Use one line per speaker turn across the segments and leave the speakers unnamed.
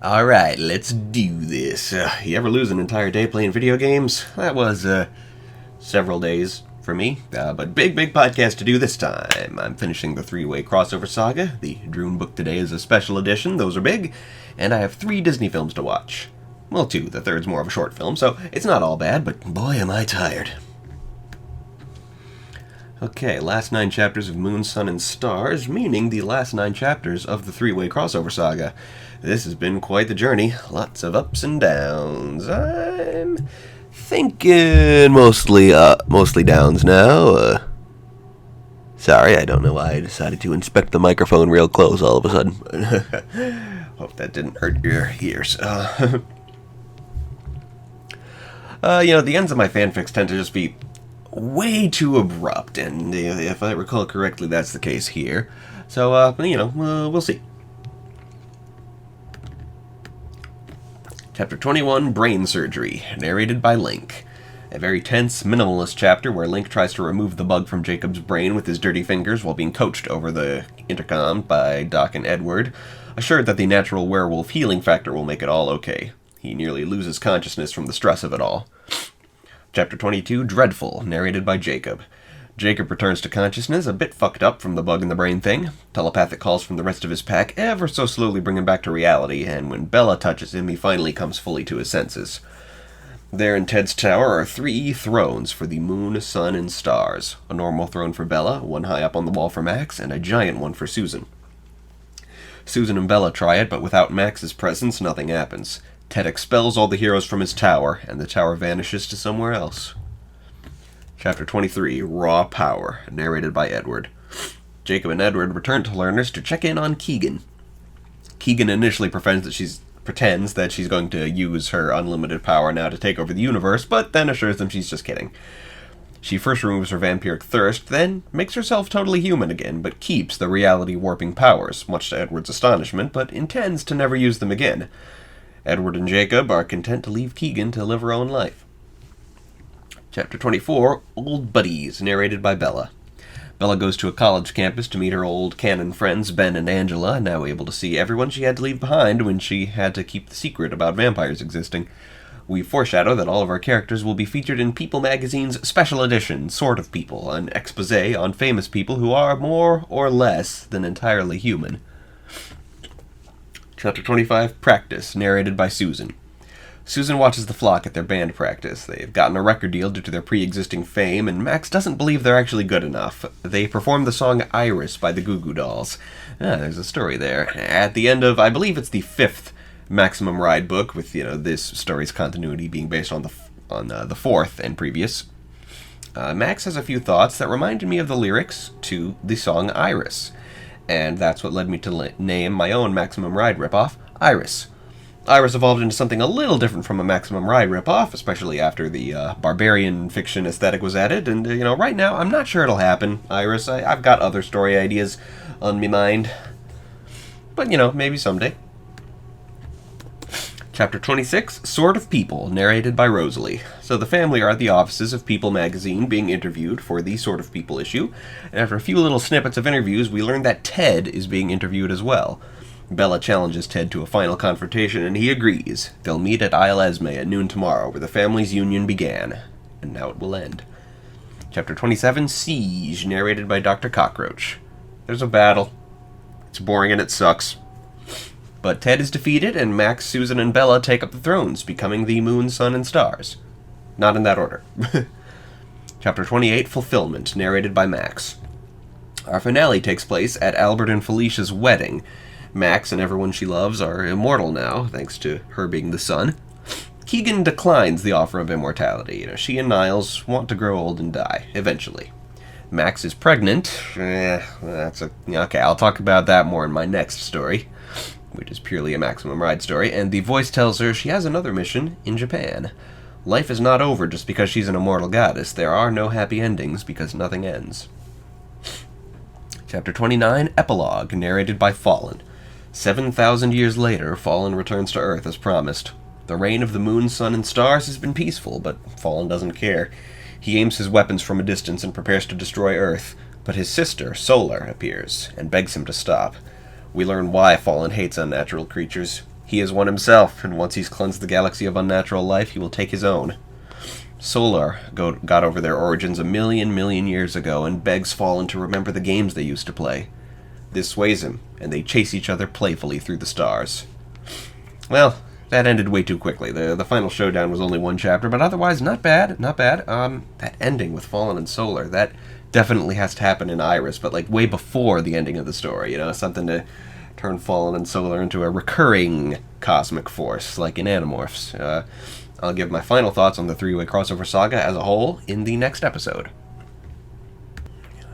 Alright, let's do this. You ever lose an entire day playing video games? That was, several days for me. But big podcast to do this time. I'm finishing the three-way crossover saga. The Droon book today is a special edition. Those are big. And I have 3 Disney films to watch. Well, 2. The third's more of a short film, so it's not all bad, but boy am I tired. Okay, last 9 chapters of Moon, Sun, and Stars, meaning the last 9 chapters of the three-way crossover saga. This has been quite the journey. Lots of ups and downs. I'm thinking mostly downs now. Sorry, I don't know why I decided to inspect the microphone real close all of a sudden. Hope that didn't hurt your ears. The ends of my fanfics tend to just be way too abrupt, and if I recall correctly, that's the case here. So, we'll see. Chapter 21, Brain Surgery, narrated by Link. A very tense, minimalist chapter where Link tries to remove the bug from Jacob's brain with his dirty fingers while being coached over the intercom by Doc and Edward, assured that the natural werewolf healing factor will make it all okay. He nearly loses consciousness from the stress of it all. Chapter 22, Dreadful, narrated by Jacob. Jacob returns to consciousness, a bit fucked up from the bug in the brain thing. Telepathic calls from the rest of his pack ever so slowly bring him back to reality, and when Bella touches him, he finally comes fully to his senses. There in Ted's tower are 3 thrones for the Moon, Sun, and Stars. A normal throne for Bella, one high up on the wall for Max, and a giant one for Susan. Susan and Bella try it, but without Max's presence, nothing happens. Ted expels all the heroes from his tower, and the tower vanishes to somewhere else. Chapter 23, Raw Power, narrated by Edward. Jacob and Edward return to Learners to check in on Keegan. Keegan initially pretends that she's going to use her unlimited power now to take over the universe, but then assures them she's just kidding. She first removes her vampiric thirst, then makes herself totally human again, but keeps the reality-warping powers, much to Edward's astonishment, but intends to never use them again. Edward and Jacob are content to leave Keegan to live her own life. Chapter 24, Old Buddies, narrated by Bella. Bella goes to a college campus to meet her old canon friends Ben and Angela, now able to see everyone she had to leave behind when she had to keep the secret about vampires existing. We foreshadow that all of our characters will be featured in People magazine's special edition, Sort of People, an exposé on famous people who are more or less than entirely human. Chapter 25, Practice, narrated by Susan. Susan watches the flock at their band practice. They've gotten a record deal due to their pre-existing fame, and Max doesn't believe they're actually good enough. They perform the song Iris by the Goo Goo Dolls. There's a story there. At the end of, I believe it's the 5th Maximum Ride book, with, this story's continuity being based on the 4th and previous. Max has a few thoughts that reminded me of the lyrics to the song Iris. And that's what led me to name my own Maximum Ride ripoff, Iris. Iris evolved into something a little different from a Maximum Ride ripoff, especially after the barbarian fiction aesthetic was added, and, right now, I'm not sure it'll happen, Iris. I've got other story ideas on me mind. But, maybe someday. Chapter 26, Sort of People, narrated by Rosalie. So the family are at the offices of People magazine being interviewed for the Sort of People issue, and after a few little snippets of interviews, we learn that Ted is being interviewed as well. Bella challenges Ted to a final confrontation, and he agrees. They'll meet at Isle Esme at noon tomorrow, where the family's union began. And now it will end. Chapter 27, Siege, narrated by Dr. Cockroach. There's a battle. It's boring and it sucks. But Ted is defeated, and Max, Susan, and Bella take up the thrones, becoming the Moon, Sun, and Stars. Not in that order. Chapter 28, Fulfillment, narrated by Max. Our finale takes place at Albert and Felicia's wedding. Max and everyone she loves are immortal now, thanks to her being the sun. Keegan declines the offer of immortality. She and Niles want to grow old and die, eventually. Max is pregnant. Okay, I'll talk about that more in my next story, which is purely a Maximum Ride story, and the voice tells her she has another mission in Japan. Life is not over just because she's an immortal goddess. There are no happy endings because nothing ends. Chapter 29, Epilogue, narrated by Fallen. 7,000 years later, Fallen returns to Earth as promised. The reign of the Moon, Sun, and Stars has been peaceful, but Fallen doesn't care. He aims his weapons from a distance and prepares to destroy Earth, but his sister, Solar, appears and begs him to stop. We learn why Fallen hates unnatural creatures. He is one himself, and once he's cleansed the galaxy of unnatural life, he will take his own. Solar got over their origins a million years ago and begs Fallen to remember the games they used to play. This sways him, and they chase each other playfully through the stars. Well, that ended way too quickly. The final showdown was only one chapter, but otherwise not bad. That ending with Fallen and Solar, that definitely has to happen in Iris, but like way before the ending of the story, something to turn Fallen and Solar into a recurring cosmic force, like in Animorphs. I'll give my final thoughts on the three-way crossover saga as a whole in the next episode.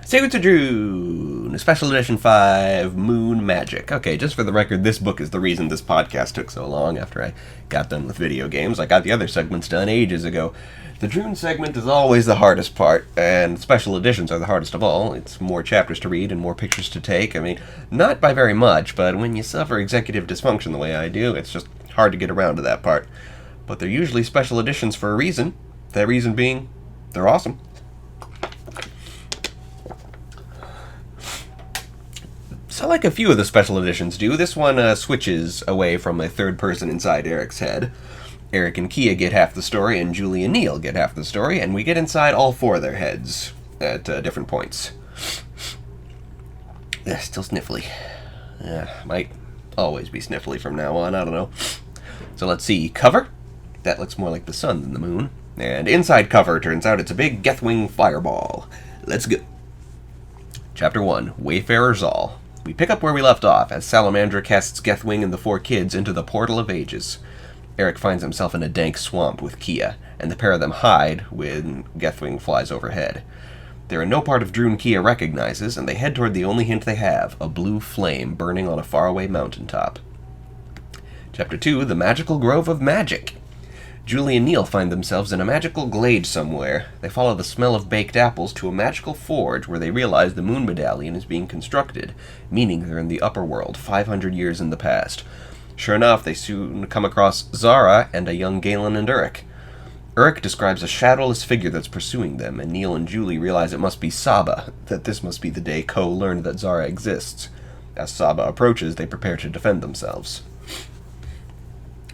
Secrets of Droon, Special Edition 5, Moon Magic. Okay, just for the record, this book is the reason this podcast took so long after I got done with video games. I got the other segments done ages ago. The Droon segment is always the hardest part, and special editions are the hardest of all. It's more chapters to read and more pictures to take. I mean, not by very much, but when you suffer executive dysfunction the way I do, it's just hard to get around to that part. But they're usually special editions for a reason. That reason being, they're awesome. So like a few of the special editions do, this one switches away from a third person inside Eric's head. Eric and Kia get half the story, and Julie and Neil get half the story, and we get inside all four of their heads at different points. Still sniffly. Might always be sniffly from now on, I don't know. So let's see. Cover? That looks more like the sun than the moon. And inside cover, turns out it's a big Gethwing fireball. Let's go. Chapter 1, Wayfarer Zal. We pick up where we left off, as Salamandra casts Gethwing and the four kids into the Portal of Ages. Eric finds himself in a dank swamp with Kia, and the pair of them hide when Gethwing flies overhead. They're in no part of Droon Kia recognizes, and they head toward the only hint they have, a blue flame burning on a faraway mountaintop. Chapter 2, The Magical Grove of Magic. Julie and Neil find themselves in a magical glade somewhere. They follow the smell of baked apples to a magical forge where they realize the moon medallion is being constructed, meaning they're in the upper world, 500 years in the past. Sure enough, they soon come across Zara and a young Galen and Uruk. Uruk describes a shadowless figure that's pursuing them, and Neil and Julie realize it must be Saba, that this must be the day Ko learned that Zara exists. As Saba approaches, they prepare to defend themselves.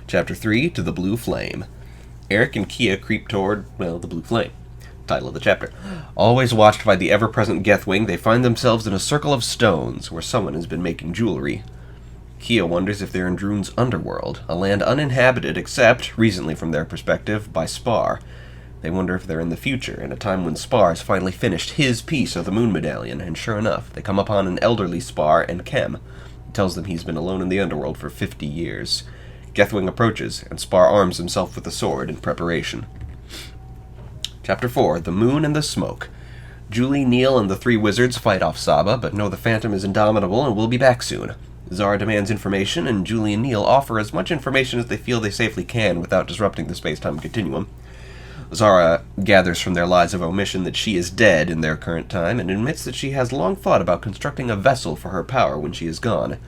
Chapter 3, To the Blue Flame. Eric and Kia creep toward, the blue flame. Title of the chapter. Always watched by the ever-present Gethwing, they find themselves in a circle of stones, where someone has been making jewelry. Kia wonders if they're in Droon's underworld, a land uninhabited except, recently from their perspective, by Spar. They wonder if they're in the future, in a time when Spar has finally finished his piece of the moon medallion, and sure enough, they come upon an elderly Spar and Kem. He tells them he's been alone in the underworld for 50 years. Gethwing approaches, and Spar arms himself with a sword in preparation. Chapter 4, The Moon and the Smoke. Julie, Neil, and the three wizards fight off Saba, but know the Phantom is indomitable and will be back soon. Zara demands information, and Julie and Neil offer as much information as they feel they safely can without disrupting the space-time continuum. Zara gathers from their lies of omission that she is dead in their current time, and admits that she has long thought about constructing a vessel for her power when she is gone.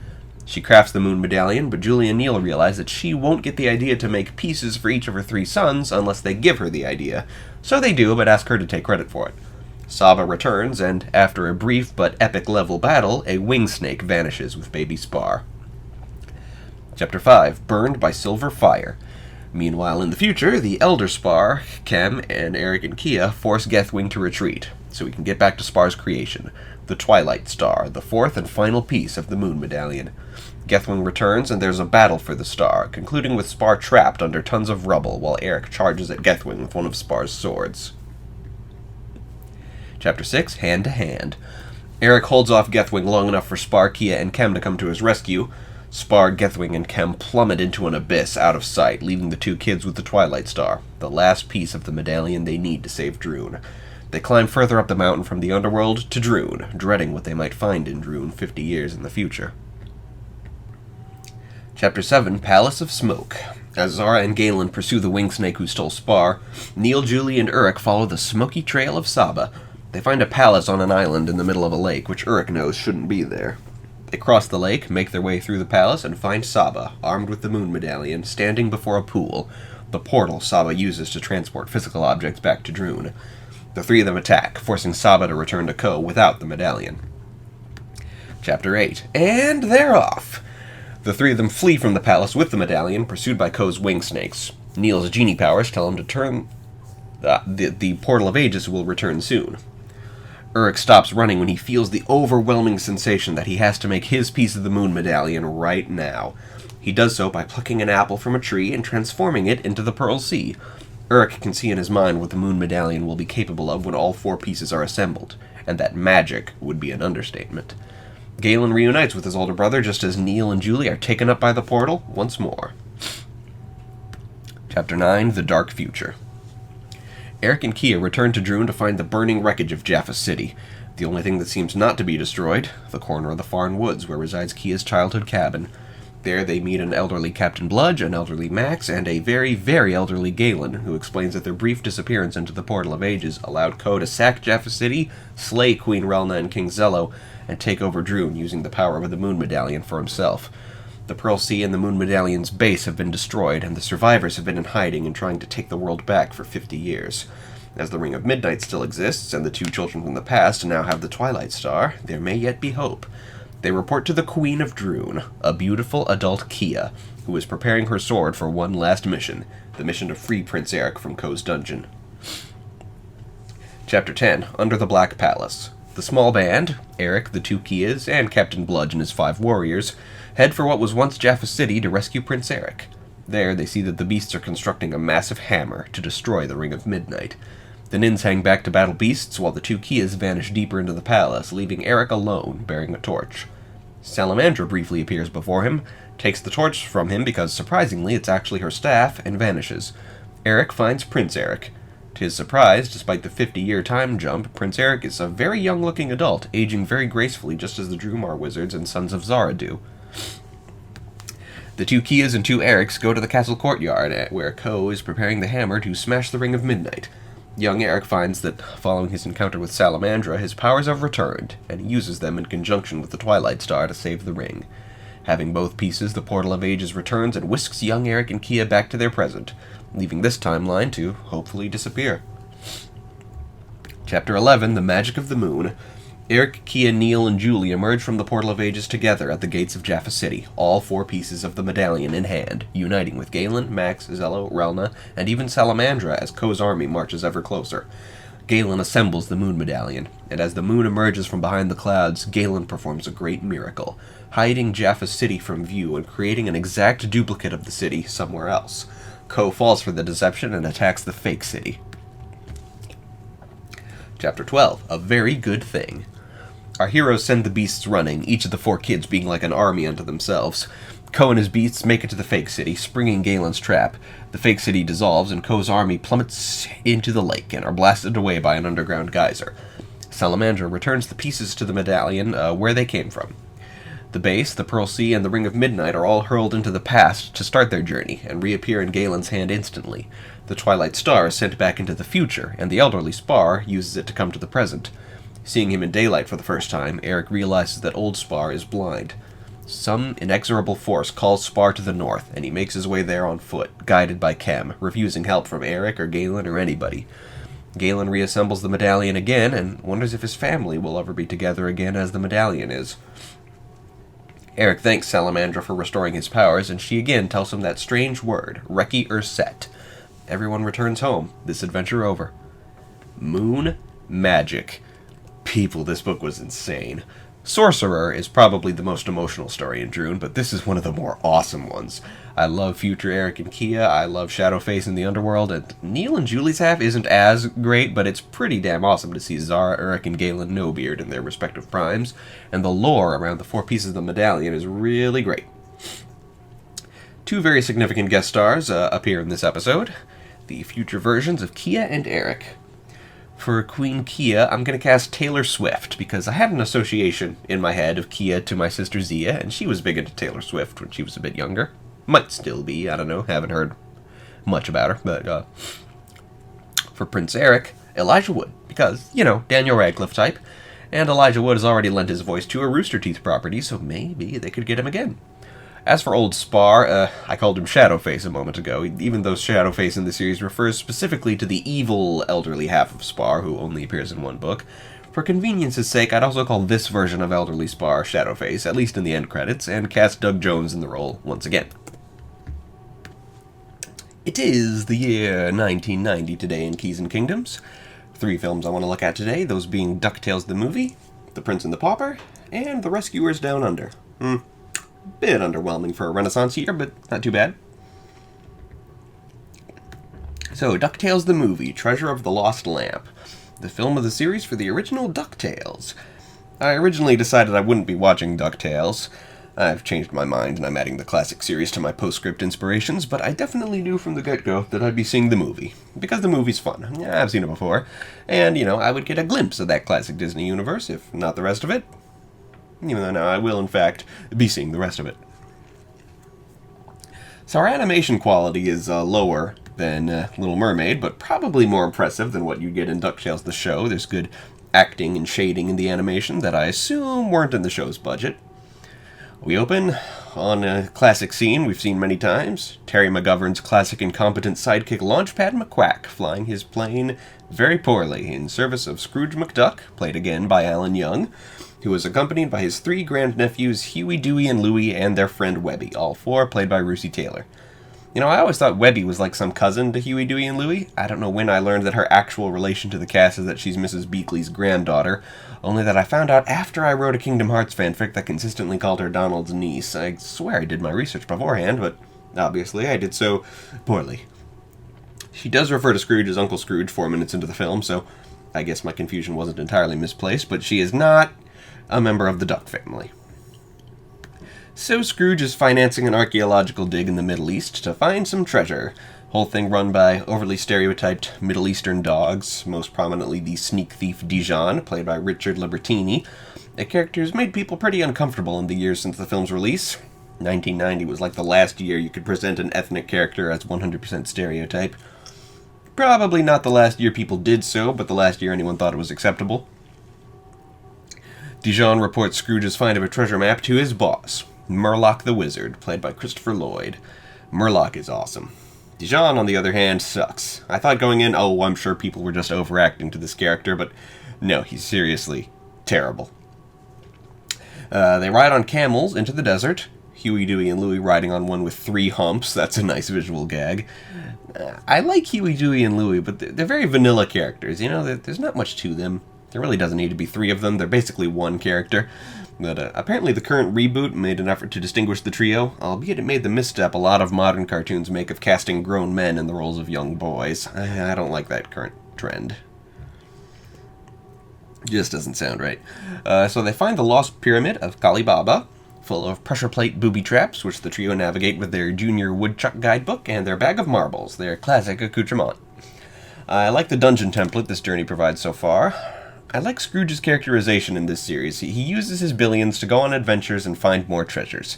She crafts the moon medallion, but Julie and Neil realize that she won't get the idea to make pieces for each of her three sons unless they give her the idea. So they do, but ask her to take credit for it. Saba returns, and after a brief but epic-level battle, a wing snake vanishes with baby Spar. Chapter 5, Burned by Silver Fire. Meanwhile, in the future, the Elder Spar, Kem, and Eric and Kia force Gethwing to retreat, so we can get back to Spar's creation, the Twilight Star, the fourth and final piece of the moon medallion. Gethwing returns, and there's a battle for the star, concluding with Spar trapped under tons of rubble, while Eric charges at Gethwing with one of Spar's swords. Chapter 6, Hand to Hand. Eric holds off Gethwing long enough for Spar, Kia, and Kem to come to his rescue. Spar, Gethwing, and Kem plummet into an abyss out of sight, leaving the two kids with the Twilight Star, the last piece of the medallion they need to save Droon. They climb further up the mountain from the underworld to Droon, dreading what they might find in Droon 50 years in the future. Chapter 7, Palace of Smoke. As Zara and Galen pursue the wing snake who stole Spar, Neil, Julie, and Uruk follow the smoky trail of Saba. They find a palace on an island in the middle of a lake, which Uruk knows shouldn't be there. They cross the lake, make their way through the palace, and find Saba, armed with the moon medallion, standing before a pool, the portal Saba uses to transport physical objects back to Droon. The three of them attack, forcing Saba to return to Ko without the medallion. Chapter 8, and they're off! The three of them flee from the palace with the medallion, pursued by Ko's wing snakes. Neil's genie powers tell him to turn... the Portal of Ages will return soon. Uruk stops running when he feels the overwhelming sensation that he has to make his piece of the moon medallion right now. He does so by plucking an apple from a tree and transforming it into the Pearl Sea. Uruk can see in his mind what the moon medallion will be capable of when all 4 pieces are assembled, and that magic would be an understatement. Galen reunites with his older brother just as Neil and Julie are taken up by the portal once more. Chapter 9, The Dark Future. Eric and Kia return to Droon to find the burning wreckage of Jaffa City. The only thing that seems not to be destroyed, the corner of the Farn Woods where resides Kia's childhood cabin. There they meet an elderly Captain Bludge, an elderly Max, and a very, very elderly Galen, who explains that their brief disappearance into the Portal of Ages allowed Ko to sack Jaffa City, slay Queen Relna and King Zello, and take over Droon using the power of the Moon Medallion for himself. The Pearl Sea and the Moon Medallion's base have been destroyed, and the survivors have been in hiding and trying to take the world back for 50 years. As the Ring of Midnight still exists, and the 2 children from the past now have the Twilight Star, there may yet be hope. They report to the Queen of Droon, a beautiful adult Kia, who is preparing her sword for one last mission, the mission to free Prince Eric from Ko's dungeon. Chapter 10, Under the Black Palace. The small band, Eric, the 2 Kias, and Captain Bludge and his 5 warriors, head for what was once Jaffa City to rescue Prince Eric. There, they see that the beasts are constructing a massive hammer to destroy the Ring of Midnight. The Nins hang back to battle beasts, while the 2 Kias vanish deeper into the palace, leaving Eric alone, bearing a torch. Salamandra briefly appears before him, takes the torch from him because, surprisingly, it's actually her staff, and vanishes. Eric finds Prince Eric. To his surprise, despite the 50-year time jump, Prince Eric is a very young-looking adult, aging very gracefully just as the Drumar wizards and Sons of Zara do. The 2 Kias and 2 Erics go to the castle courtyard, where Ko is preparing the hammer to smash the Ring of Midnight. Young Eric finds that, following his encounter with Salamandra, his powers have returned, and he uses them in conjunction with the Twilight Star to save the ring. Having both pieces, the Portal of Ages returns and whisks young Eric and Kia back to their present, leaving this timeline to hopefully disappear. Chapter 11, The Magic of the Moon. Eric, Kia, Neil, and Julie emerge from the Portal of Ages together at the gates of Jaffa City, all 4 pieces of the medallion in hand, uniting with Galen, Max, Zello, Relna, and even Salamandra as Ko's army marches ever closer. Galen assembles the Moon Medallion, and as the moon emerges from behind the clouds, Galen performs a great miracle, hiding Jaffa City from view and creating an exact duplicate of the city somewhere else. Ko falls for the deception and attacks the fake city. Chapter 12, A Very Good Thing. Our heroes send the beasts running, each of the 4 kids being like an army unto themselves. Ko and his beasts make it to the fake city, springing Galen's trap. The fake city dissolves, and Ko's army plummets into the lake and are blasted away by an underground geyser. Salamandra returns the pieces to the medallion where they came from. The base, the Pearl Sea, and the Ring of Midnight are all hurled into the past to start their journey, and reappear in Galen's hand instantly. The Twilight Star is sent back into the future, and the elderly Spar uses it to come to the present. Seeing him in daylight for the first time, Eric realizes that old Spar is blind. Some inexorable force calls Spar to the north, and he makes his way there on foot, guided by Kem, refusing help from Eric or Galen or anybody. Galen reassembles the medallion again, and wonders if his family will ever be together again as the medallion is. Eric thanks Salamandra for restoring his powers, and she again tells him that strange word, Reki Urset. Everyone returns home, this adventure over. Moon Magic. People, this book was insane. Sorcerer is probably the most emotional story in Droon, but this is one of the more awesome ones. I love future Eric and Kia, I love Shadowface in the Underworld, and Neil and Julie's half isn't as great, but it's pretty damn awesome to see Zara, Eric, and Galen Nobeard in their respective primes, and the lore around the 4 pieces of the medallion is really great. 2 very significant guest stars appear in this episode, the future versions of Kia and Eric. For Queen Kia, I'm going to cast Taylor Swift, because I had an association in my head of Kia to my sister Zia, and she was big into Taylor Swift when she was a bit younger. Might still be, I don't know, haven't heard much about her, but for Prince Eric, Elijah Wood, because, you know, Daniel Radcliffe type, and Elijah Wood has already lent his voice to a Rooster Teeth property, so maybe they could get him again. As for old Spar, I called him Shadowface a moment ago, even though Shadowface in the series refers specifically to the evil elderly half of Spar, who only appears in 1 book. For convenience's sake, I'd also call this version of Elderly Spar Shadowface, at least in the end credits, and cast Doug Jones in the role once again. It is the year 1990 today in Keys and Kingdoms. 3 films I want to look at today, those being DuckTales the movie, The Prince and the Pauper, and The Rescuers Down Under. Bit underwhelming for a Renaissance year, but not too bad. So, DuckTales the movie, Treasure of the Lost Lamp. The film of the series for the original DuckTales. I originally decided I wouldn't be watching DuckTales. I've changed my mind and I'm adding the classic series to my postscript inspirations, but I definitely knew from the get-go that I'd be seeing the movie. Because the movie's fun. Yeah, I've seen it before. And, I would get a glimpse of that classic Disney universe, if not the rest of it. Even though now I will, in fact, be seeing the rest of it. So our animation quality is lower than Little Mermaid, but probably more impressive than what you get in DuckTales the show. There's good acting and shading in the animation that I assume weren't in the show's budget. We open on a classic scene we've seen many times. Terry McGovern's classic incompetent sidekick Launchpad McQuack flying his plane very poorly in service of Scrooge McDuck, played again by Alan Young, who was accompanied by his 3 grandnephews Huey, Dewey, and Louie, and their friend Webby, all 4 played by Russi Taylor. I always thought Webby was like some cousin to Huey, Dewey, and Louie. I don't know when I learned that her actual relation to the cast is that she's Mrs. Beakley's granddaughter, only that I found out after I wrote a Kingdom Hearts fanfic that consistently called her Donald's niece. I swear I did my research beforehand, but obviously I did so poorly. She does refer to Scrooge as Uncle Scrooge 4 minutes into the film, so I guess my confusion wasn't entirely misplaced, but she is not a member of the Duck family. So Scrooge is financing an archaeological dig in the Middle East to find some treasure. Whole thing run by overly stereotyped Middle Eastern dogs, most prominently the sneak thief Dijon, played by Richard Libertini, a character who's made people pretty uncomfortable in the years since the film's release. 1990 was like the last year you could present an ethnic character as 100% stereotype. Probably not the last year people did so, but the last year anyone thought it was acceptable. Dijon reports Scrooge's find of a treasure map to his boss, Murloc the Wizard, played by Christopher Lloyd. Murloc is awesome. Dijon, on the other hand, sucks. I thought going in, I'm sure people were just overacting to this character, but no, he's seriously terrible. They ride on camels into the desert. Huey, Dewey, and Louie riding on one with 3 humps. That's a nice visual gag. I like Huey, Dewey, and Louie, but they're very vanilla characters. There's not much to them. There really doesn't need to be 3 of them. They're basically one character. But apparently the current reboot made an effort to distinguish the trio, albeit it made the misstep a lot of modern cartoons make of casting grown men in the roles of young boys. I don't like that current trend. Just doesn't sound right. So they find the lost pyramid of Kali Baba, full of pressure plate booby traps, which the trio navigate with their junior woodchuck guidebook and their bag of marbles, their classic accoutrement. I like the dungeon template this journey provides so far. I like Scrooge's characterization in this series. He uses his billions to go on adventures and find more treasures.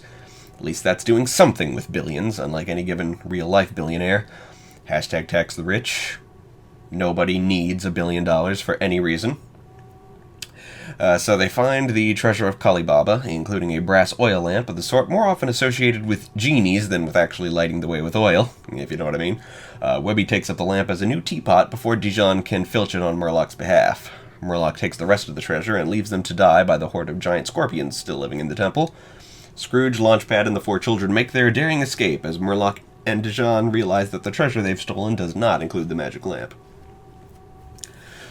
At least that's doing something with billions, unlike any given real-life billionaire. Hashtag tax the rich. Nobody needs $1 billion for any reason. So they find the treasure of Kali Baba, including a brass oil lamp of the sort more often associated with genies than with actually lighting the way with oil, if you know what I mean. Webby takes up the lamp as a new teapot before Dijon can filch it on Murloc's behalf. Murloc takes the rest of the treasure and leaves them to die by the horde of giant scorpions still living in the temple. Scrooge, Launchpad, and the 4 children make their daring escape as Murloc and Dijon realize that the treasure they've stolen does not include the magic lamp.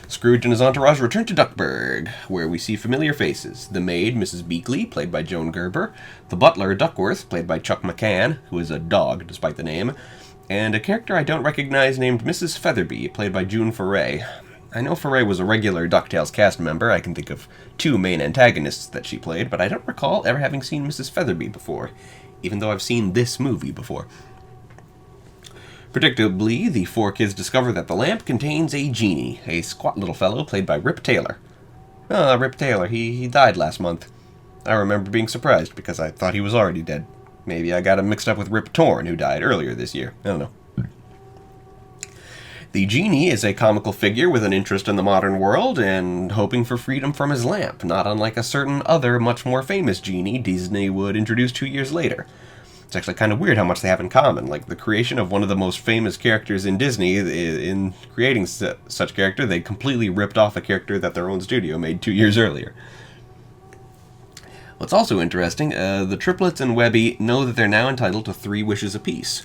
Scrooge and his entourage return to Duckburg, where we see familiar faces. The maid, Mrs. Beakley, played by Joan Gerber, the butler, Duckworth, played by Chuck McCann, who is a dog despite the name, and a character I don't recognize named Mrs. Featherby, played by June Foray. I know Foray was a regular DuckTales cast member. I can think of 2 main antagonists that she played, but I don't recall ever having seen Mrs. Featherby before, even though I've seen this movie before. Predictably, the 4 kids discover that the lamp contains a genie, a squat little fellow played by Rip Taylor. Rip Taylor, he died last month. I remember being surprised because I thought he was already dead. Maybe I got him mixed up with Rip Torn, who died earlier this year. I don't know. The genie is a comical figure with an interest in the modern world and hoping for freedom from his lamp, not unlike a certain other, much more famous genie Disney would introduce 2 years later. It's actually kind of weird how much they have in common. Like, the creation of one of the most famous characters in Disney, in creating such character, they completely ripped off a character that their own studio made 2 years earlier. What's also interesting, the triplets and Webby know that they're now entitled to 3 wishes apiece.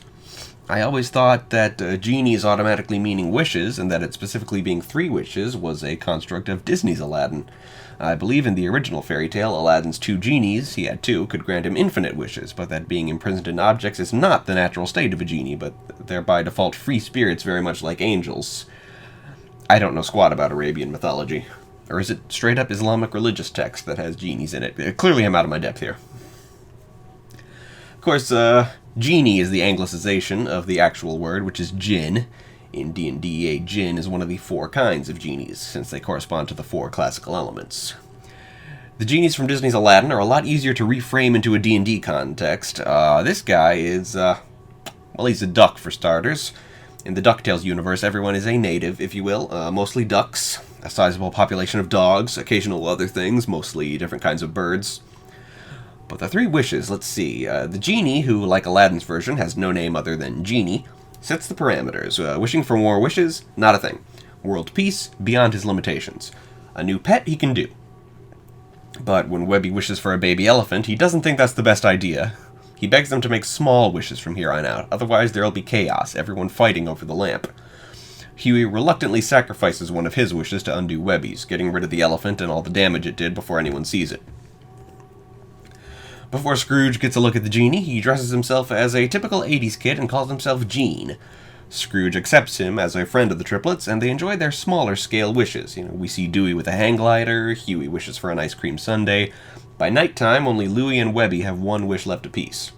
I always thought that genies automatically meaning wishes, and that it specifically being 3 wishes, was a construct of Disney's Aladdin. I believe in the original fairy tale, Aladdin's 2 genies, he had 2, could grant him infinite wishes, but that being imprisoned in objects is not the natural state of a genie, but they're by default free spirits very much like angels. I don't know squat about Arabian mythology. Or is it straight up Islamic religious text that has genies in it? Clearly I'm out of my depth here. Of course, genie is the anglicization of the actual word, which is jinn. In D&D, a jinn is one of the 4 kinds of genies, since they correspond to the 4 classical elements. The genies from Disney's Aladdin are a lot easier to reframe into a D&D context. This guy is, well, he's a duck for starters. In the DuckTales universe, everyone is a native, if you will, mostly ducks, a sizable population of dogs, occasional other things, mostly different kinds of birds. But the 3 wishes, let's see. The genie, who, like Aladdin's version, has no name other than Genie, sets the parameters. Wishing for more wishes, not a thing. World peace, beyond his limitations. A new pet, he can do. But when Webby wishes for a baby elephant, he doesn't think that's the best idea. He begs them to make small wishes from here on out, otherwise there'll be chaos, everyone fighting over the lamp. Huey reluctantly sacrifices one of his wishes to undo Webby's, getting rid of the elephant and all the damage it did before anyone sees it. Before Scrooge gets a look at the genie, he dresses himself as a typical 80s kid and calls himself Gene. Scrooge accepts him as a friend of the triplets, and they enjoy their smaller-scale wishes. We see Dewey with a hang glider, Huey wishes for an ice cream sundae. By nighttime, only Louie and Webby have 1 wish left apiece.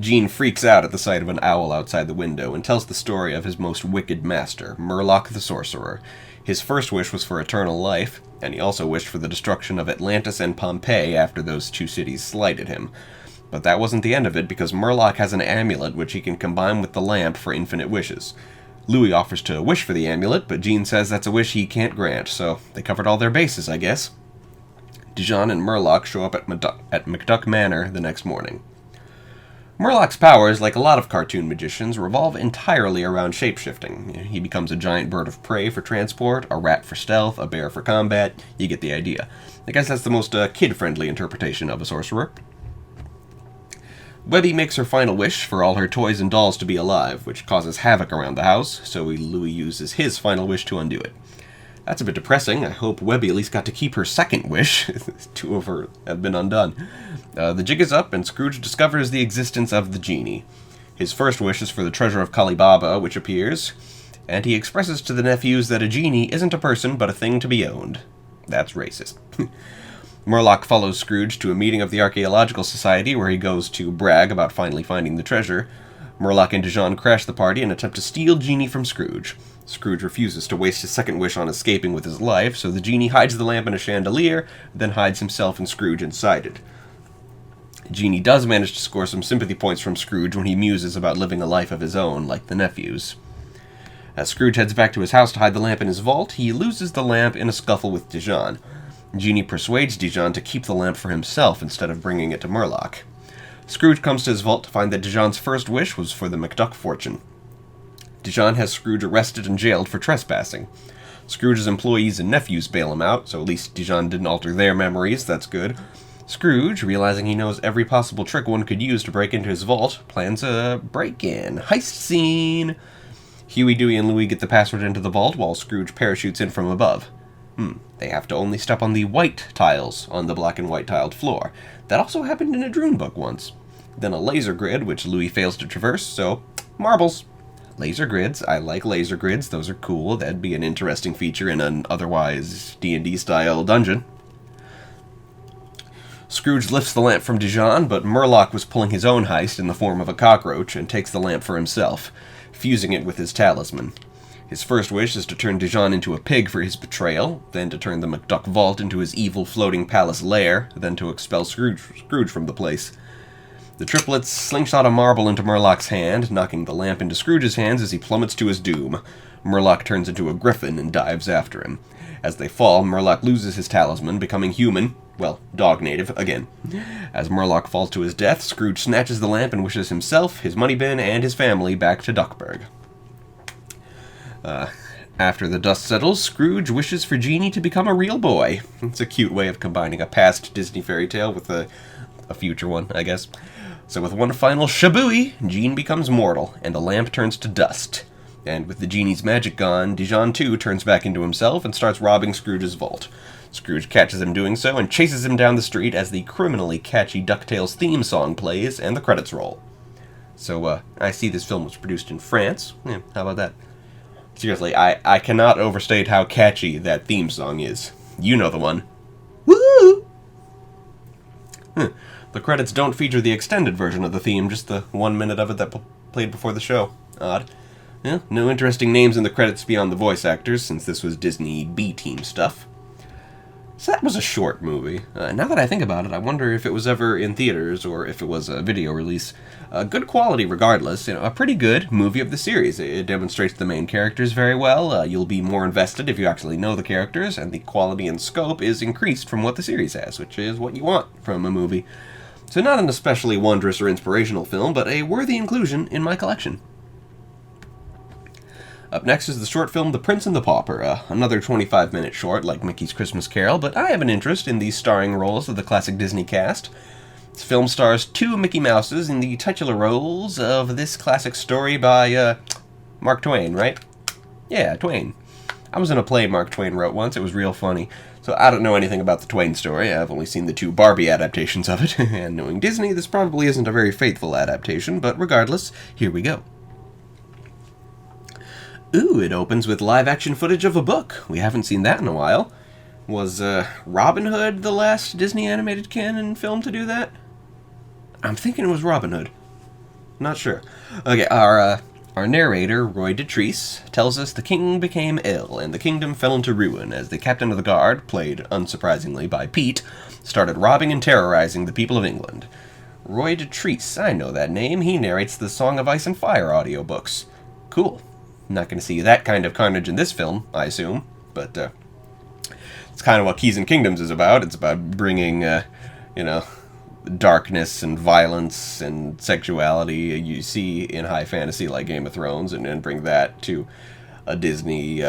Gene freaks out at the sight of an owl outside the window and tells the story of his most wicked master, Murloc the Sorcerer. His first wish was for eternal life, and he also wished for the destruction of Atlantis and Pompeii after those 2 cities slighted him. But that wasn't the end of it, because Murloc has an amulet which he can combine with the lamp for infinite wishes. Louis offers to wish for the amulet, but Gene says that's a wish he can't grant, so they covered all their bases, I guess. Dijon and Murloc show up at McDuck Manor the next morning. Murloc's powers, like a lot of cartoon magicians, revolve entirely around shapeshifting. He becomes a giant bird of prey for transport, a rat for stealth, a bear for combat. You get the idea. I guess that's the most kid-friendly interpretation of a sorcerer. Webby makes her final wish for all her toys and dolls to be alive, which causes havoc around the house, so Louis uses his final wish to undo it. That's a bit depressing. I hope Webby at least got to keep her second wish. 2 of her have been undone. The jig is up, and Scrooge discovers the existence of the genie. His first wish is for the treasure of Kali Baba, which appears, and he expresses to the nephews that a genie isn't a person, but a thing to be owned. That's racist. Murloc follows Scrooge to a meeting of the Archaeological Society, where he goes to brag about finally finding the treasure. Murloc and Dijon crash the party and attempt to steal Genie from Scrooge. Scrooge refuses to waste his second wish on escaping with his life, so the genie hides the lamp in a chandelier, then hides himself and Scrooge inside it. Genie does manage to score some sympathy points from Scrooge when he muses about living a life of his own, like the nephews. As Scrooge heads back to his house to hide the lamp in his vault, he loses the lamp in a scuffle with Dijon. Genie persuades Dijon to keep the lamp for himself instead of bringing it to Murloc. Scrooge comes to his vault to find that Dijon's first wish was for the McDuck fortune. Dijon has Scrooge arrested and jailed for trespassing. Scrooge's employees and nephews bail him out, so at least Dijon didn't alter their memories, that's good. Scrooge, realizing he knows every possible trick one could use to break into his vault, plans a break-in. Heist scene! Huey, Dewey, and Louie get the password into the vault while Scrooge parachutes in from above. They have to only step on the white tiles on the black and white tiled floor. That also happened in a Droon book once. Then a laser grid, which Louis fails to traverse, so marbles. Laser grids. I like laser grids. Those are cool. That'd be an interesting feature in an otherwise D&D style dungeon. Scrooge lifts the lamp from Dijon, but Murloc was pulling his own heist in the form of a cockroach and takes the lamp for himself, fusing it with his talisman. His first wish is to turn Dijon into a pig for his betrayal, then to turn the McDuck vault into his evil floating palace lair, then to expel Scrooge from the place. The triplets slingshot a marble into Murloc's hand, knocking the lamp into Scrooge's hands as he plummets to his doom. Murloc turns into a griffin and dives after him. As they fall, Murloc loses his talisman, becoming human, Well, dog native, again. As Murloc falls to his death, Scrooge snatches the lamp and wishes himself, his money bin, and his family back to Duckburg. After the dust settles, Scrooge wishes for Genie to become a real boy. It's a cute way of combining a past Disney fairy tale with a future one, I guess. So with one final shabooey, Gene becomes mortal, and the lamp turns to dust. And with the genie's magic gone, Dijon too turns back into himself and starts robbing Scrooge's vault. Scrooge catches him doing so and chases him down the street as the criminally catchy DuckTales theme song plays and the credits roll. So, I see this film was produced in France. Yeah, how about that? Seriously, I cannot overstate how catchy that theme song is. You know the one. Woo! The credits don't feature the extended version of the theme, just the 1 minute of it that played before the show. Odd. Yeah, no interesting names in the credits beyond the voice actors, since this was Disney B-team stuff. So that was a short movie. Now that I think about it, I wonder if it was ever in theaters or if it was a video release. Good quality regardless, a pretty good movie of the series. It demonstrates the main characters very well. You'll be more invested if you actually know the characters, and the quality and scope is increased from what the series has, which is what you want from a movie. So not an especially wondrous or inspirational film, but a worthy inclusion in my collection. Up next is the short film The Prince and the Pauper, another 25-minute short like Mickey's Christmas Carol, but I have an interest in the starring roles of the classic Disney cast. This film stars 2 Mickey Mouses in the titular roles of this classic story by, Mark Twain, right? Yeah, Twain. I was in a play Mark Twain wrote once, it was real funny. So I don't know anything about the Twain story, I've only seen the 2 Barbie adaptations of it, and knowing Disney, this probably isn't a very faithful adaptation, but regardless, here we go. Ooh, it opens with live-action footage of a book. We haven't seen that in a while. Was, Robin Hood the last Disney animated canon film to do that? I'm thinking it was Robin Hood. Not sure. Okay, our narrator, Roy Dotrice, tells us the king became ill, and the kingdom fell into ruin as the captain of the guard, played unsurprisingly by Pete, started robbing and terrorizing the people of England. Roy Dotrice, I know that name. He narrates the Song of Ice and Fire audiobooks. Cool. Not going to see that kind of carnage in this film, I assume, but it's kind of what Keys and Kingdoms is about. It's about bringing, darkness and violence and sexuality you see in high fantasy like Game of Thrones, and bring that to a Disney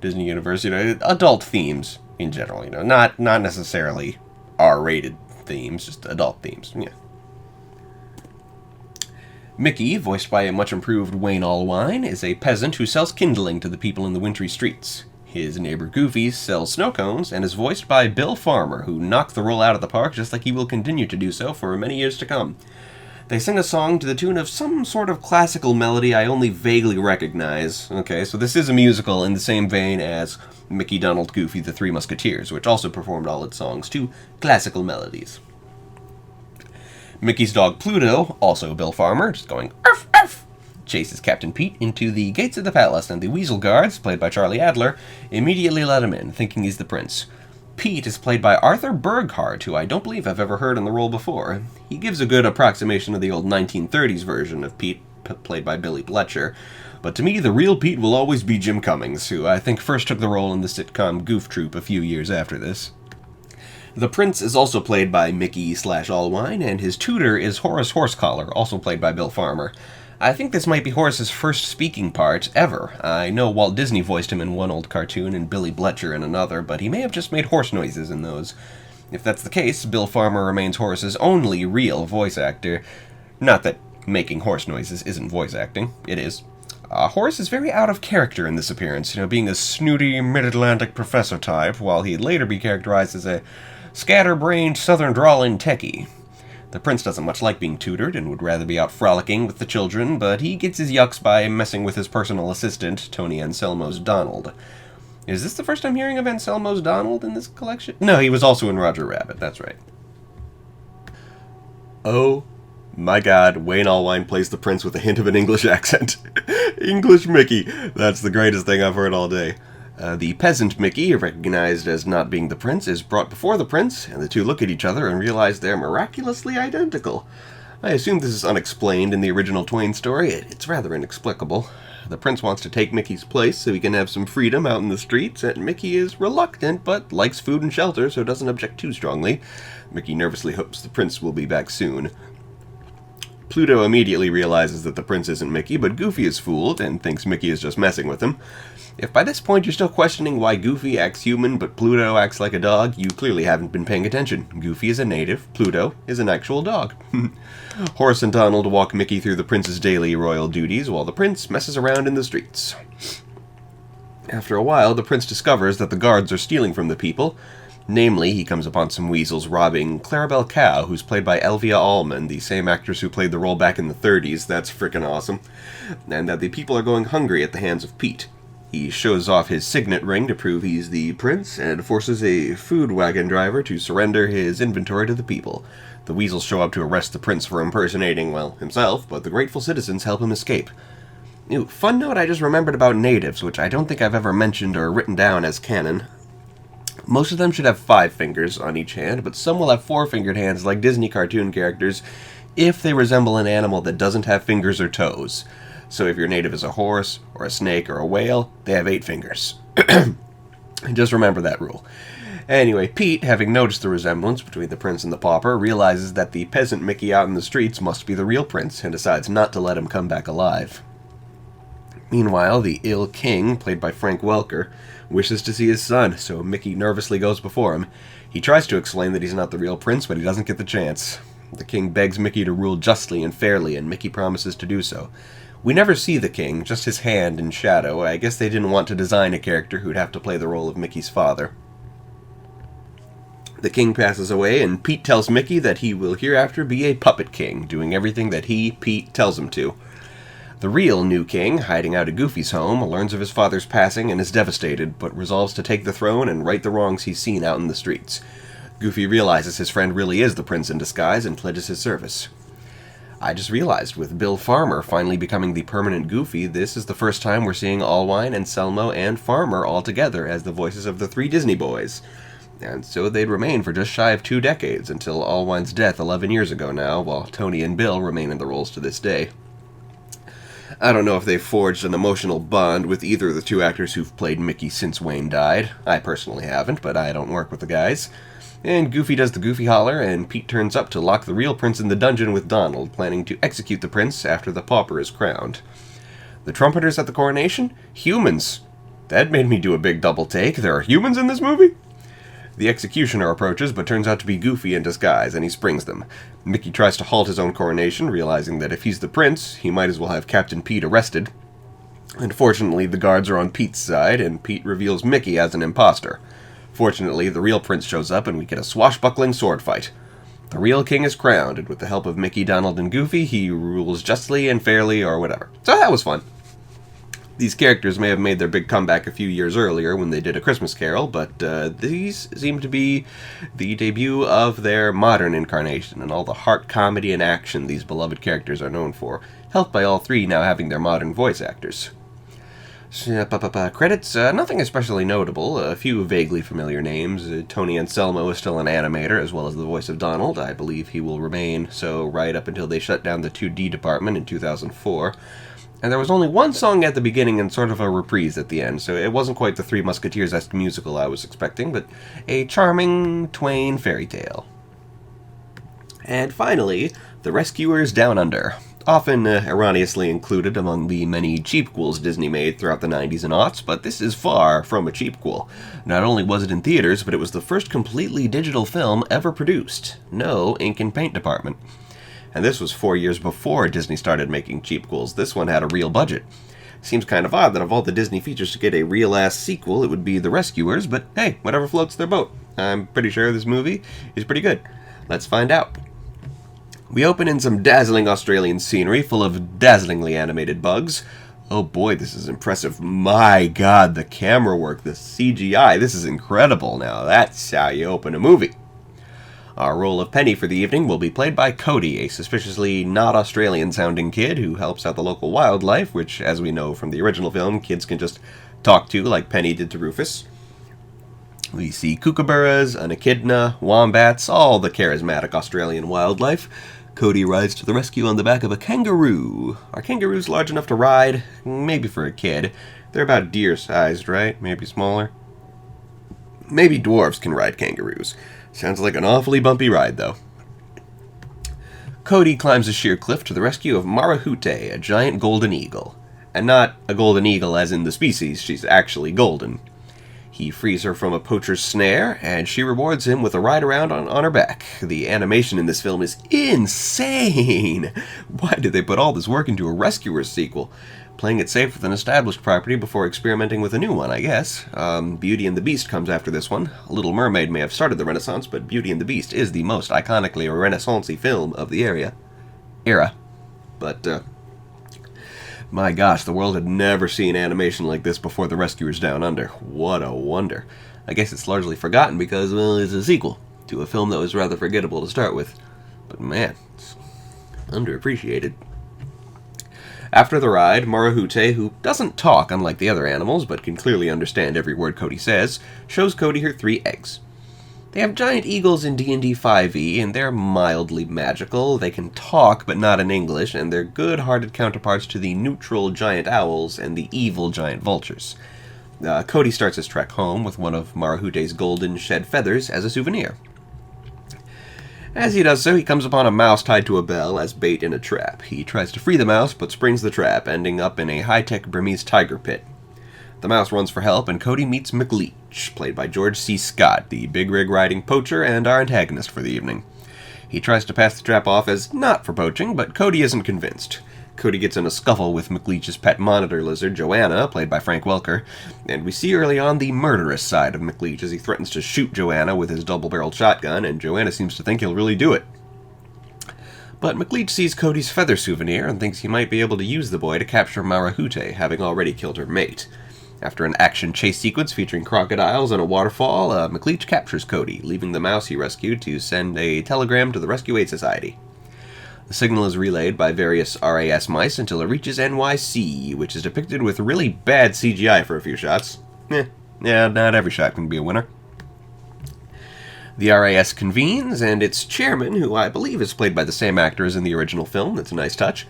universe. Adult themes in general. Not necessarily R-rated themes, just adult themes. Yeah. Mickey, voiced by a much-improved Wayne Allwine, is a peasant who sells kindling to the people in the wintry streets. His neighbor Goofy sells snow cones and is voiced by Bill Farmer, who knocked the role out of the park just like he will continue to do so for many years to come. They sing a song to the tune of some sort of classical melody I only vaguely recognize. Okay, so this is a musical in the same vein as Mickey, Donald, Goofy, the Three Musketeers, which also performed all its songs to classical melodies. Mickey's dog Pluto, also Bill Farmer, just going arf arf, chases Captain Pete into the gates of the palace, and the Weasel Guards, played by Charlie Adler, immediately let him in, thinking he's the prince. Pete is played by Arthur Burghardt, who I don't believe I've ever heard in the role before. He gives a good approximation of the old 1930s version of Pete, played by Billy Bletcher, but to me the real Pete will always be Jim Cummings, who I think first took the role in the sitcom Goof Troop a few years after this. The prince is also played by Mickey/Allwine, and his tutor is Horace Horsecollar, also played by Bill Farmer. I think this might be Horace's first speaking part ever. I know Walt Disney voiced him in one old cartoon and Billy Bletcher in another, but he may have just made horse noises in those. If that's the case, Bill Farmer remains Horace's only real voice actor. Not that making horse noises isn't voice acting. It is. Horace is very out of character in this appearance, being a snooty mid-Atlantic professor type, while he'd later be characterized as a scatterbrained southern drawling techie. The prince doesn't much like being tutored and would rather be out frolicking with the children, but he gets his yucks by messing with his personal assistant, Tony Anselmo's Donald. Is this the first I'm hearing of Anselmo's Donald in this collection? No, he was also in Roger Rabbit, that's right. Oh my god, Wayne Allwine plays the prince with a hint of an English accent. English Mickey, that's the greatest thing I've heard all day. The peasant Mickey, recognized as not being the prince, is brought before the prince, and the two look at each other and realize they're miraculously identical. I assume this is unexplained in the original Twain story. It's rather inexplicable. The prince wants to take Mickey's place so he can have some freedom out in the streets, and Mickey is reluctant but likes food and shelter, so doesn't object too strongly. Mickey nervously hopes the prince will be back soon. Pluto immediately realizes that the prince isn't Mickey, but Goofy is fooled and thinks Mickey is just messing with him. If by this point you're still questioning why Goofy acts human but Pluto acts like a dog, you clearly haven't been paying attention. Goofy is a native, Pluto is an actual dog. Horace and Donald walk Mickey through the prince's daily royal duties while the prince messes around in the streets. After a while, the prince discovers that the guards are stealing from the people. Namely, he comes upon some weasels robbing Clarabelle Cow, who's played by Elvia Allman, the same actress who played the role back in the 30s. That's frickin' awesome. And that the people are going hungry at the hands of Pete. He shows off his signet ring to prove he's the prince, and forces a food wagon driver to surrender his inventory to the people. The weasels show up to arrest the prince for impersonating, well, himself, but the grateful citizens help him escape. Ooh, fun note I just remembered about natives, which I don't think I've ever mentioned or written down as canon. Most of them should have 5 fingers on each hand, but some will have 4-fingered hands like Disney cartoon characters if they resemble an animal that doesn't have fingers or toes. So if your native is a horse, or a snake, or a whale, they have 8 fingers. Just remember that rule. Anyway, Pete, having noticed the resemblance between the prince and the pauper, realizes that the peasant Mickey out in the streets must be the real prince, and decides not to let him come back alive. Meanwhile, the ill king, played by Frank Welker, wishes to see his son, so Mickey nervously goes before him. He tries to explain that he's not the real prince, but he doesn't get the chance. The king begs Mickey to rule justly and fairly, and Mickey promises to do so. We never see the king, just his hand in shadow. I guess they didn't want to design a character who'd have to play the role of Mickey's father. The king passes away, and Pete tells Mickey that he will hereafter be a puppet king, doing everything that he, Pete, tells him to. The real new king, hiding out at Goofy's home, learns of his father's passing and is devastated, but resolves to take the throne and right the wrongs he's seen out in the streets. Goofy realizes his friend really is the prince in disguise and pledges his service. I just realized, with Bill Farmer finally becoming the permanent Goofy, this is the first time we're seeing Allwine and Selmo and Farmer all together as the voices of the 3 Disney boys. And so they'd remain for just shy of 2 decades, until Allwine's death 11 years ago now, while Tony and Bill remain in the roles to this day. I don't know if they've forged an emotional bond with either of the 2 actors who've played Mickey since Wayne died. I personally haven't, but I don't work with the guys. And Goofy does the Goofy holler, and Pete turns up to lock the real prince in the dungeon with Donald, planning to execute the prince after the pauper is crowned. The trumpeters at the coronation? Humans! That made me do a big double take. There are humans in this movie? The executioner approaches, but turns out to be Goofy in disguise, and he springs them. Mickey tries to halt his own coronation, realizing that if he's the prince, he might as well have Captain Pete arrested. Unfortunately, the guards are on Pete's side, and Pete reveals Mickey as an imposter. Fortunately, the real prince shows up, and we get a swashbuckling sword fight. The real king is crowned, and with the help of Mickey, Donald, and Goofy, he rules justly and fairly, or whatever. So that was fun. These characters may have made their big comeback a few years earlier when they did A Christmas Carol, but these seem to be the debut of their modern incarnation and all the heart, comedy, and action these beloved characters are known for, helped by all 3 now having their modern voice actors. Credits, nothing especially notable, a few vaguely familiar names. Tony Anselmo is still an animator, as well as the voice of Donald. I believe he will remain so right up until they shut down the 2D department in 2004. And there was only one song at the beginning and sort of a reprise at the end, so it wasn't quite the Three Musketeers-esque musical I was expecting, but a charming Twain fairy tale. And finally, The Rescuers Down Under. Often erroneously included among the many cheapquels Disney made throughout the 90s and aughts, but this is far from a cheapquel. Not only was it in theaters, but it was the first completely digital film ever produced. No ink and paint department. And this was 4 years before Disney started making cheapquels. This one had a real budget. Seems kind of odd that of all the Disney features to get a real-ass sequel, it would be The Rescuers, but hey, whatever floats their boat. I'm pretty sure this movie is pretty good. Let's find out. We open in some dazzling Australian scenery full of dazzlingly animated bugs. Oh boy, this is impressive. My god, the camera work, the CGI, this is incredible. Now that's how you open a movie. Our role of Penny for the evening will be played by Cody, a suspiciously not Australian-sounding kid who helps out the local wildlife, which, as we know from the original film, kids can just talk to like Penny did to Rufus. We see kookaburras, an echidna, wombats, all the charismatic Australian wildlife. Cody rides to the rescue on the back of a kangaroo. Are kangaroos large enough to ride? Maybe for a kid. They're about deer-sized, right? Maybe smaller. Maybe dwarves can ride kangaroos. Sounds like an awfully bumpy ride, though. Cody climbs a sheer cliff to the rescue of Marahute, a giant golden eagle. And not a golden eagle as in the species, she's actually golden. He frees her from a poacher's snare, and she rewards him with a ride around on her back. The animation in this film is insane! Why did they put all this work into a Rescuers sequel? Playing it safe with an established property before experimenting with a new one, I guess. Beauty and the Beast comes after this one. Little Mermaid may have started the Renaissance, but Beauty and the Beast is the most iconically Renaissance-y film of the era. But, my gosh, the world had never seen animation like this before The Rescuers Down Under. What a wonder. I guess it's largely forgotten because, well, it's a sequel to a film that was rather forgettable to start with. But man, it's underappreciated. After the ride, Marahute, who doesn't talk unlike the other animals, but can clearly understand every word Cody says, shows Cody her 3 eggs. They have giant eagles in D&D 5e, and they're mildly magical. They can talk, but not in English, and they're good-hearted counterparts to the neutral giant owls and the evil giant vultures. Cody starts his trek home with one of Marahute's golden shed feathers as a souvenir. As he does so, he comes upon a mouse tied to a bell as bait in a trap. He tries to free the mouse, but springs the trap, ending up in a high-tech Burmese tiger pit. The mouse runs for help, and Cody meets McLeach, played by George C. Scott, the big-rig riding poacher and our antagonist for the evening. He tries to pass the trap off as not for poaching, but Cody isn't convinced. Cody gets in a scuffle with McLeach's pet monitor lizard, Joanna, played by Frank Welker, and we see early on the murderous side of McLeach as he threatens to shoot Joanna with his double-barreled shotgun, and Joanna seems to think he'll really do it. But McLeach sees Cody's feather souvenir and thinks he might be able to use the boy to capture Marahute, having already killed her mate. After an action chase sequence featuring crocodiles and a waterfall, McLeach captures Cody, leaving the mouse he rescued to send a telegram to the Rescue Aid Society. The signal is relayed by various RAS mice until it reaches NYC, which is depicted with really bad CGI for a few shots. Yeah, not every shot can be a winner. The RAS convenes, and its chairman, who I believe is played by the same actor as in the original film, that's a nice touch.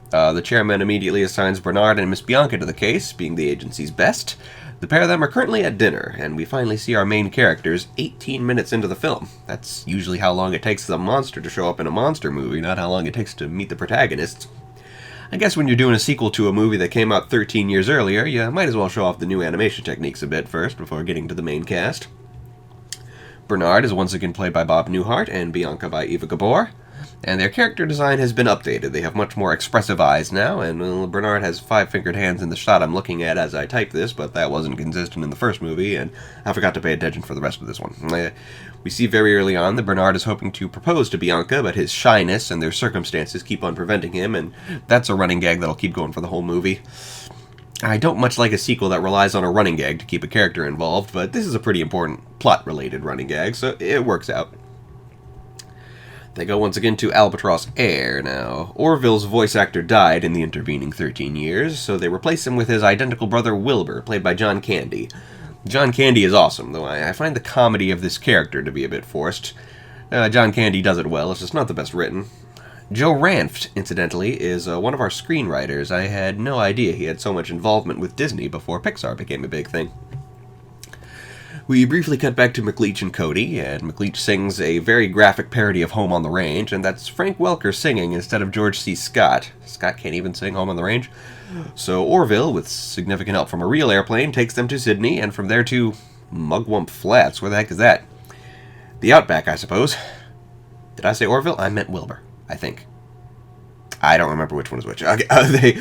The chairman immediately assigns Bernard and Miss Bianca to the case, being the agency's best. The pair of them are currently at dinner, and we finally see our main characters 18 minutes into the film. That's usually how long it takes the monster to show up in a monster movie, not how long it takes to meet the protagonists. I guess when you're doing a sequel to a movie that came out 13 years earlier, you might as well show off the new animation techniques a bit first before getting to the main cast. Bernard is once again played by Bob Newhart and Bianca by Eva Gabor, and their character design has been updated. They have much more expressive eyes now, and Bernard has 5-fingered hands in the shot I'm looking at as I type this, but that wasn't consistent in the first movie, and I forgot to pay attention for the rest of this one. We see very early on that Bernard is hoping to propose to Bianca, but his shyness and their circumstances keep on preventing him, and that's a running gag that'll keep going for the whole movie. I don't much like a sequel that relies on a running gag to keep a character involved, but this is a pretty important plot-related running gag, so it works out. They go once again to Albatross Air now. Orville's voice actor died in the intervening 13 years, so they replace him with his identical brother Wilbur, played by John Candy. John Candy is awesome, though I find the comedy of this character to be a bit forced. John Candy does it well, it's just not the best written. Joe Ranft, incidentally, is one of our screenwriters. I had no idea he had so much involvement with Disney before Pixar became a big thing. We briefly cut back to McLeach and Cody, and McLeach sings a very graphic parody of Home on the Range, and that's Frank Welker singing instead of George C. Scott. Scott can't even sing Home on the Range. So Orville, with significant help from a real airplane, takes them to Sydney, and from there to Mugwump Flats. Where the heck is that? The Outback, I suppose. Did I say Orville? I meant Wilbur, I think. I don't remember which one is which. Okay,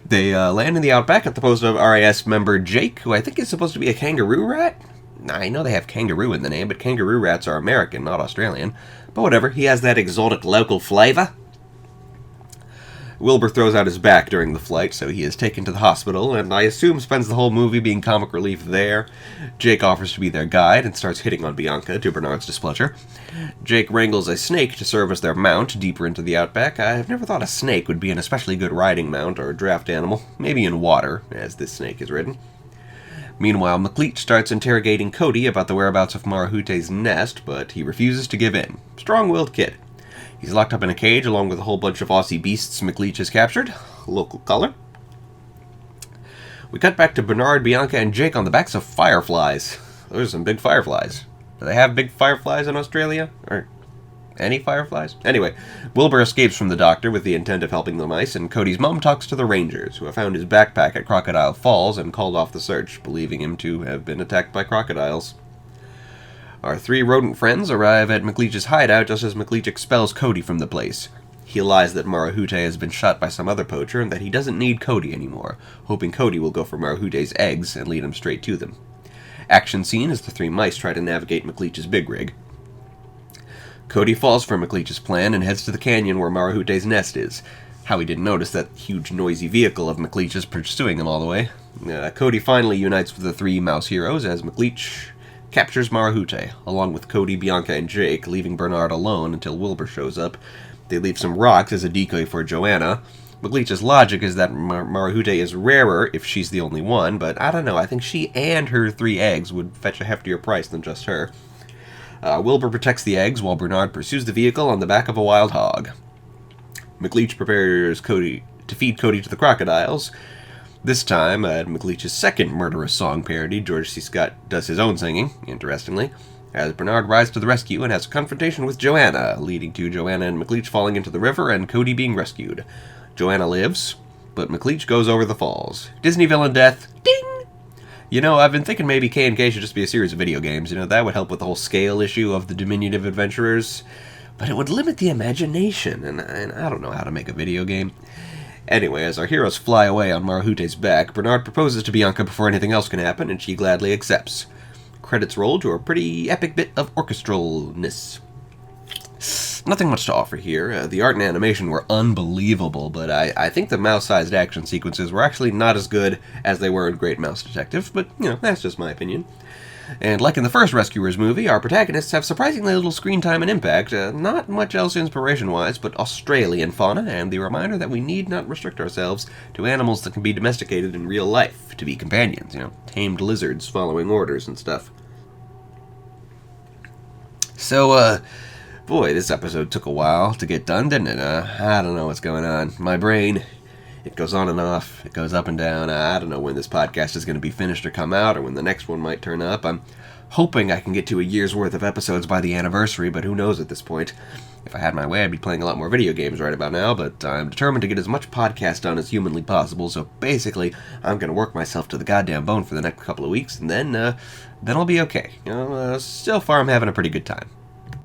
they land in the Outback at the post of RAS member Jake, who I think is supposed to be a kangaroo rat. I know they have kangaroo in the name, but kangaroo rats are American, not Australian. But whatever, he has that exotic local flavor. Wilbur throws out his back during the flight, so he is taken to the hospital, and I assume spends the whole movie being comic relief there. Jake offers to be their guide and starts hitting on Bianca, to Bernard's displeasure. Jake wrangles a snake to serve as their mount deeper into the Outback. I've never thought a snake would be an especially good riding mount or draft animal, maybe in water, as this snake is ridden. Meanwhile, McLeach starts interrogating Cody about the whereabouts of Marahute's nest, but he refuses to give in. Strong-willed kid. He's locked up in a cage along with a whole bunch of Aussie beasts McLeach has captured. Local color. We cut back to Bernard, Bianca, and Jake on the backs of fireflies. Those are some big fireflies. Do they have big fireflies in Australia? Or any fireflies? Anyway, Wilbur escapes from the doctor with the intent of helping the mice, and Cody's mom talks to the rangers, who have found his backpack at Crocodile Falls and called off the search, believing him to have been attacked by crocodiles. Our three rodent friends arrive at McLeach's hideout just as McLeach expels Cody from the place. He lies that Marahute has been shot by some other poacher and that he doesn't need Cody anymore, hoping Cody will go for Marahute's eggs and lead him straight to them. Action scene as the three mice try to navigate McLeach's big rig. Cody falls for McLeach's plan and heads to the canyon where Marahute's nest is. How he didn't notice that huge noisy vehicle of McLeach's pursuing him all the way. Cody finally unites with the three mouse heroes as McLeach captures Marahute, along with Cody, Bianca, and Jake, leaving Bernard alone until Wilbur shows up. They leave some rocks as a decoy for Joanna. McLeach's logic is that Marahute is rarer if she's the only one, but I don't know, I think she and her 3 eggs would fetch a heftier price than just her. Wilbur protects the eggs while Bernard pursues the vehicle on the back of a wild hog. McLeach prepares Cody to feed Cody to the crocodiles. This time, at McLeach's second murderous song parody, George C. Scott does his own singing, interestingly, as Bernard rides to the rescue and has a confrontation with Joanna, leading to Joanna and McLeach falling into the river and Cody being rescued. Joanna lives, but McLeach goes over the falls. Disney villain death. Ding! You know, I've been thinking maybe K&K should just be a series of video games. You know, that would help with the whole scale issue of the diminutive adventurers. But it would limit the imagination, and I don't know how to make a video game. Anyway, as our heroes fly away on Marahute's back, Bernard proposes to Bianca before anything else can happen, and she gladly accepts. Credits roll to a pretty epic bit of orchestralness. Nothing much to offer here. The art and animation were unbelievable, but I think the mouse-sized action sequences were actually not as good as they were in Great Mouse Detective, but, you know, that's just my opinion. And like in the first Rescuers movie, our protagonists have surprisingly little screen time and impact, not much else inspiration-wise, but Australian fauna, and the reminder that we need not restrict ourselves to animals that can be domesticated in real life, to be companions, you know, tamed lizards following orders and stuff. So, boy, this episode took a while to get done, didn't it? I don't know what's going on. My brain, it goes on and off. It goes up and down. I don't know when this podcast is going to be finished or come out, or when the next one might turn up. I'm hoping I can get to a year's worth of episodes by the anniversary, but who knows at this point. If I had my way, I'd be playing a lot more video games right about now, but I'm determined to get as much podcast done as humanly possible, so basically, I'm going to work myself to the goddamn bone for the next couple of weeks, and then I'll be okay. You know, so far I'm having a pretty good time.